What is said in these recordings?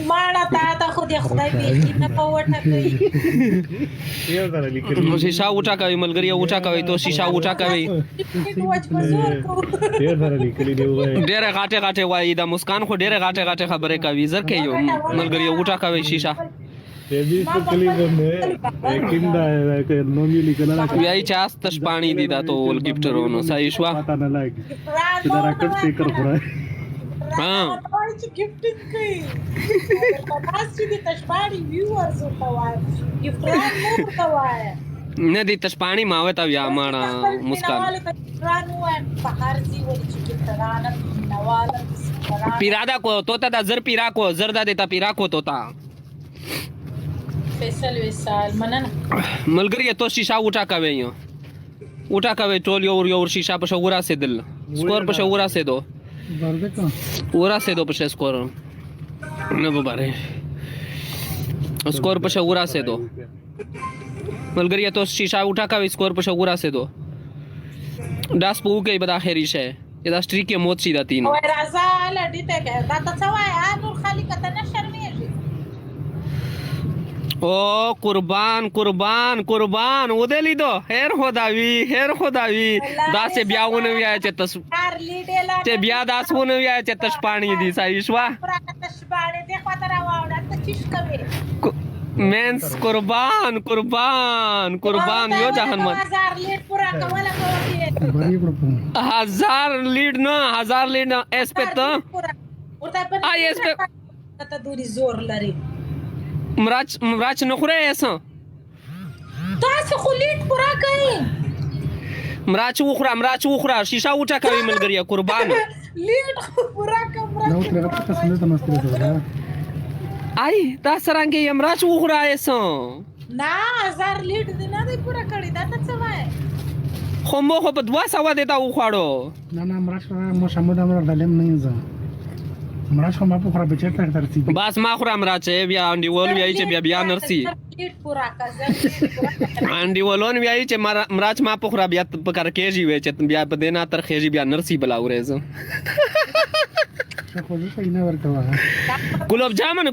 ماړه تا خو دې خدای به نه پوټه کوي شیشه وټاکوي ملګری وټاکوي تو شیشه وټاکوي ډېره غاټه غاټه وایي دا مسکان خو ډېره غاټه غاټه خبرې کوي زر کې یو ملګری وټاکوي شیشه ویای چې استش پانی دی دا ټول گیفټرونو صحیح شو پتا نه لګي چې دا راکټ سپیکر خورای ها چې گیفټینګ کوي تاسو دې تشباري ویورز وتاوای گیفټران نه وتاوای نه دي تش پانی ماوه تا ویا مانا مسکان رانو بهر زی ول چې گیفټران نواله پیرادا کو توتا دا زر پیرا کو زردا دیتا پیرا کو توتا فیصل وسال مننه ملګری تو شیشه وټاکوي یو وټاکوي ټول یو شیشه په شورا سیدل سکور په شورا سیدو ورا سیدو په سکور نه وباره سکور په شورا سیدو ملګری تو شیشه وټاکوي سکور په شورا سیدو داس پو کې بد اخري شه دا سټری کې موت سیدا تین او راځه لډی ته دا ته وای انور خالق ته نه شرمېږي او قربان قربان قربان ودلی دو هر خداوی دا سه بیاونه ویا چې تس ته بیا دا سونه ویا چې تش پانی دی صحیح شو تش باندې د خاطر واوړه ته چیش کوي مینس قربان یو جهان من 1000 لیټ پورا کوله کوي 1000 لیټ نه اس په ته آی اس په ته دوری زور لري مراچ نخوره ایسا تاسو خو لیټ پورا کوي مراچ وخوره شیشه وټا کوي ملګری قربان لیټ پورا کوم نو تر هغه څه نه تمستره ده آی دا سرانګي مراچ وخوره ایسا نه 1000 لیټ دې نه دی پورا کړی دا څه وای خو مو خو په 200 دیتا وخاړو نه مرش مو شمو د امر دلم نه یم مرش ما په خره بچی تر ترتیب بس ما خورا مراچ بیا انډي ول ویای چې بیا نرسي لیټ پورا کړه انډي ولون ویای چې مراچ ما په خره بیا په کار کېږي وې چې بیا په دینا تر خېږي بیا نرسي بلاورې زه خو زه نه ورکوه ګلاب جامن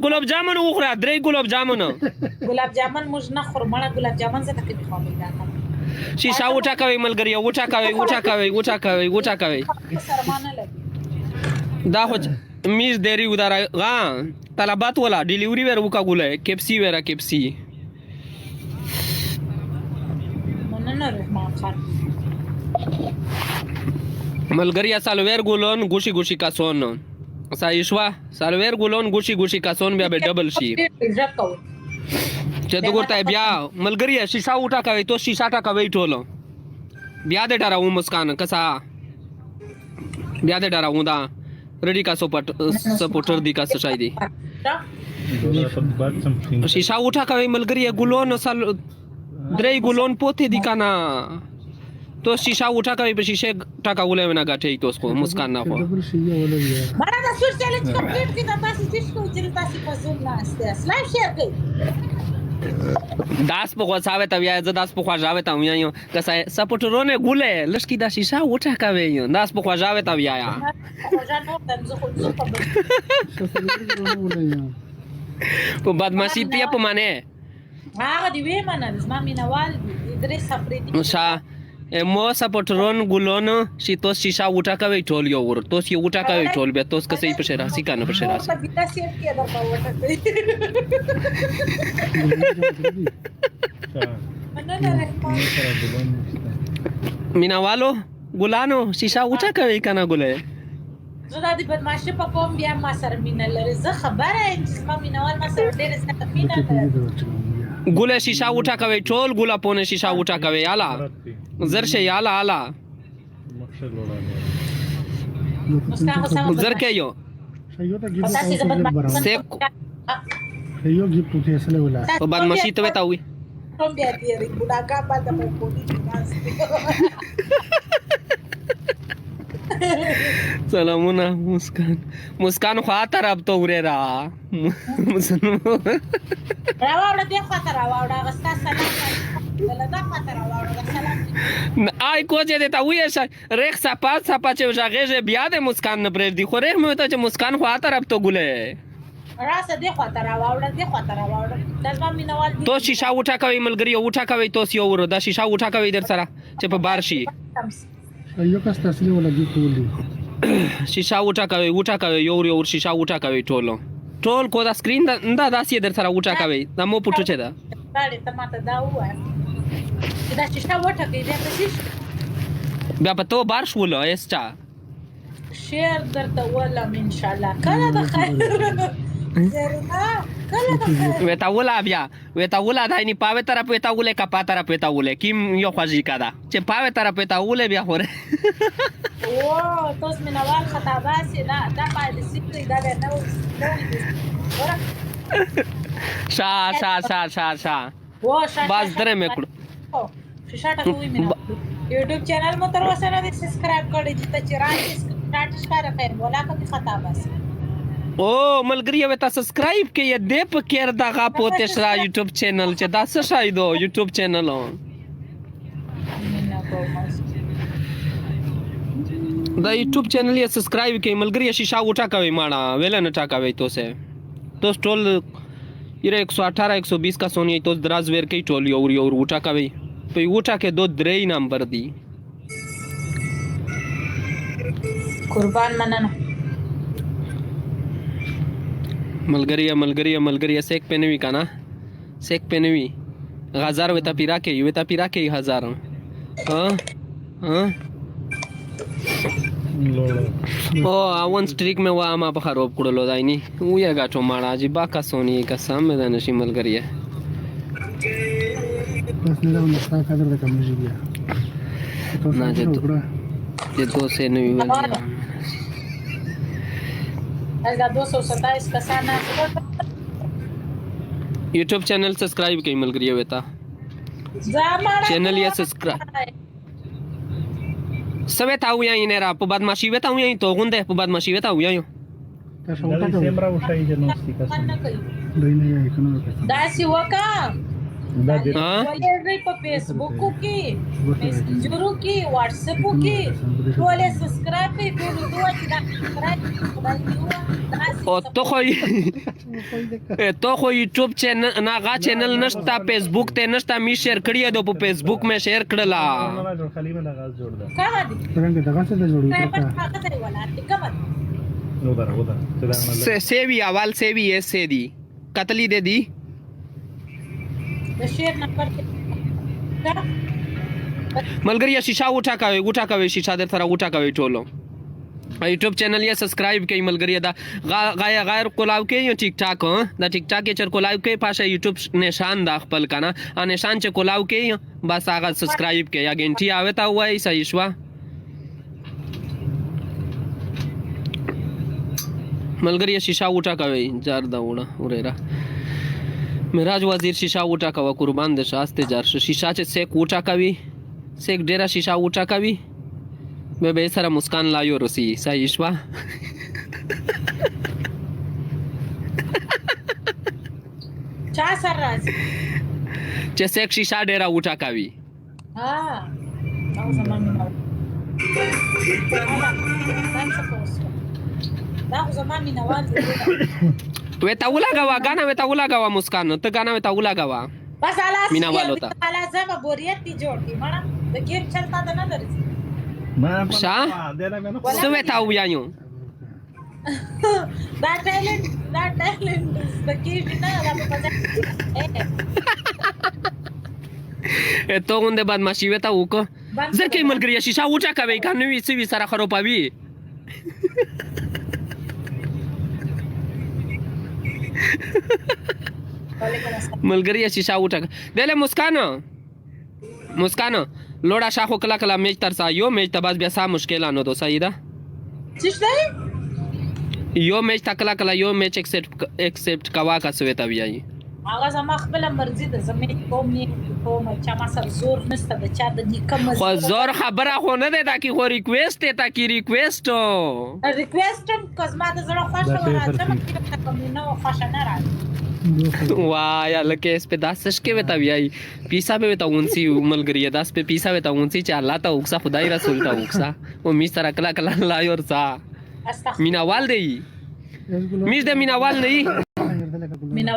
وخوره 3 ګلاب جامن موږ نه خورمړه ګلاب جامن زه تکي خو دا شیشه وټا کوي ملګری وټا کوي سرمانه لګي دا خو میز دیری ودارا غا طلبات ولا ډیلیوری ور وکا ګولای کیپسی مننه رحمان خان ملګری سالویر ګولون ګوشي کا سون سایشوا سالویر ګولون ګوشي کا سون بیا به ډبل شي چې دغه بیا ملګری شیشه وټا کوي تو شیشه ټا کوي ټولو بیا دې ډارو مسکان کسا بیا دې ډارو دا रेडी का सपोर्टर दी का सचाई दी शीशा उठा का मलगरी गुलोन साल 3 गुलोन पोते दी का ना तो शीशा उठा का शीशे टाका उले में ना गाठे तो उसको मुस्कान ना हो बड़ा दा सुर चैलेंज कंप्लीट की दा तासी जिसको चिंता सी पसंद ना आस्ते लाइव शेयर कर दास पो सावे त या दास पो जावे त यो कसा सपोर्टरो ने गुले लश्की दा शीशा उठा का वे यो दास पो जावे त या په بدمعشي ته په معنی هغه دی وې منه زما مینوال درې سفرې شا مو سپورټرون ګولون شي تو شیشه وټا کوي ټول یو ور تو سی وټا کوي ټول به توس کسې په شراسي کنه په شراسي په بیا سیټ کې دا وټا کوي مینوالو ګولانو شیشه وټا کوي کنه ګولې زړه دې بدمعشي په کوم بیا ما سره مینه لري زه خبره چې ما مینوال ما سره ډېر څه مینه لري ګوله شیشه وټا کوي ټول ګوله پونه شیشه وټا کوي اعلی زر شي اعلی زر کې یو سیب یو گیفت ته اصله ولا په بدمعشي ته وتا وي کوم بیا دې بوډا کا باندې په پونی سلامونه مسکان خو طرف ته وره را راوړه دې خاطر راوړه غستا سلام دلته خاطر راوړه سلام آی کوچه دې تا وې ریخ صفات چې ژغه بیا د مسکان نه پرې دی خو ریخ مې ته چې مسکان خو طرف ته ګولې راسه دې خواته راواوړه دې خواته راواوړه دا زما مینوال دي تو شیشه وټا کوي ملګری وټا کوي تو یو ور دا شیشه وټا کوي در سره چې په بار شي یو کس تاسو له لګي کولی شیشه وټا کوي یو شیشه وټا کوي ټول کو دا سکرین دا داسې در سره وټا کوي دا مو پټو چه دا باندې ته ماته دا وایه چې دا شیشه وټه کې بیا پسې بیا په تو بار شول ایستا شیر درته ولم ان شاء الله کله د خیر زرنا کله د خیر وتا ولا دای نی پاوه طرف وتا ولې کا پا طرف وتا ولې کیم یو خوځی کدا چې پاوه طرف وتا ولې بیا خوره او توس مینوال خطا باسي دا باید سیکري دا نه ورا شا و شا باز درې میکړو شیشه ټکوي مینه یوټیوب چینل مو تر اوسه نه سبسکرایب کړی چې ته چرای سٹارټ ښکار کړې ولا کبي خطا باسي او ملګری وتا سبسکرایب کې دې په کېر دغه پوتې شرا یوټیوب چینل چې دا څه شای دو یوټیوب چینل دا یوټیوب چینل یې سبسکرایب کې ملګری شیشه وټا کوي ماړه ویل نه ټا کوي تو سه تو ټول یره 118 120 کا سونی تو دراز ور کې ټول یو وټا کوي په وټا کې دو درې نمبر دی قربان مننه ملګری سیک پنوي کنه سیک پنوي غزار وتا پیرا کې 1000 ها او اون سټریک مې وا ما په خراب کړلو دایني ویا غاټو ماړه جی باکا سونی قسم مې ده نشي ملګری بس نه راو نستا قدر د کمږي بیا نه دې تو سے نه ویل دا 227 کسان یوټیوب چینل سبسکرایب کړئ ملګری وتا چینل یې سبسکرایب سوي تا ویا نه را په بدمعشي وتا ویا ته غونډه په بدمعشي وتا ویا تاسو وتا سیمرا وشای جنوستي کس دینه یې کنه دا سی وکا دا دې ولې په فیسبوک کې میسنجرو کې واتساپ کې ټول سبسکرایب کړئ ټول دوه چې دا سبسکرایب او تو خو یوټیوب چینل ناغه چینل نشتا فیسبوک ته نشتا می شیر کړی دو په فیسبوک می شیر کړلا خلیمه لغاز جوړ دا کاه دي څنګه دغه څه جوړی په هغه ځای ولا کوم سیوی اول سیوی ایسے دی قتلی دے دی د شیر نمبر ملګری شیشه وټا کوي شیشه در سره وټا کوي ټولو یوټیوب چینل یې سبسکرایب کړئ ملګری دا غیر کولاو کې یو ټیک ټاک دا ټیک ټاک چر کولاو کې پاشه یوټیوب نشان دا خپل کنه ا نشان چې کولاو کې بس هغه سبسکرایب کې یا غنټي آوه تا وای صحیح شو ملګری شیشه وټا کوي جار دا وړه ورېرا میراج وزیر شیشه وټا کوي قربان د شاسته جار شیشه چې سیک وټا کوي سیک ډیره شیشه وټا کوي به سره مسکان لایو رسی صحیح شو چا سر راځي چې سیک شیشه ډیره وټا کوي ها او زمان مینه دا زمان مینه وتا ولګوا غانا وتا ولګوا مسکان ته غانا وتا ولګوا بس الاس مینا والوتا لازم بوریت دی جوړ کی مړه د گیم چلتا ده نه درځي شا سوي تا ویانو دا ټیلنټ د گیم نه لا په پځه ته اونده بعد ماشي وتا وک ځکه ملګری شیشه وټا کوي کنه وی سوي سره خروپاوي ملګری شیشه وټا دله مسکانو لوړه شاخو کلا میچ ترسا یو میچ ته بس بیا سا مشکلانو دو صحیح ده څه یو میچ تکلا یو میچ ایکسپټ کوا کا سویتا ویای هغه زما خپل مرزي ده زمې کوم چې ما سر زور نشته د چا د نیکم خو زور خبره خو نه ده دا کی خو ریکوست ته کی ریکوست کزما د زړه خوښه راځم چې کوم نو خوښه نه راځي وای لکه اس په داسش کې وتا ویای پیسا به وتا اونسی ملګری داس په پیسا وتا اونسی چې الله ته وکسا خدای رسول ته وکسا او می سره کلا لا یور سا میناوال دی میز د میناوال نه calcular. Mina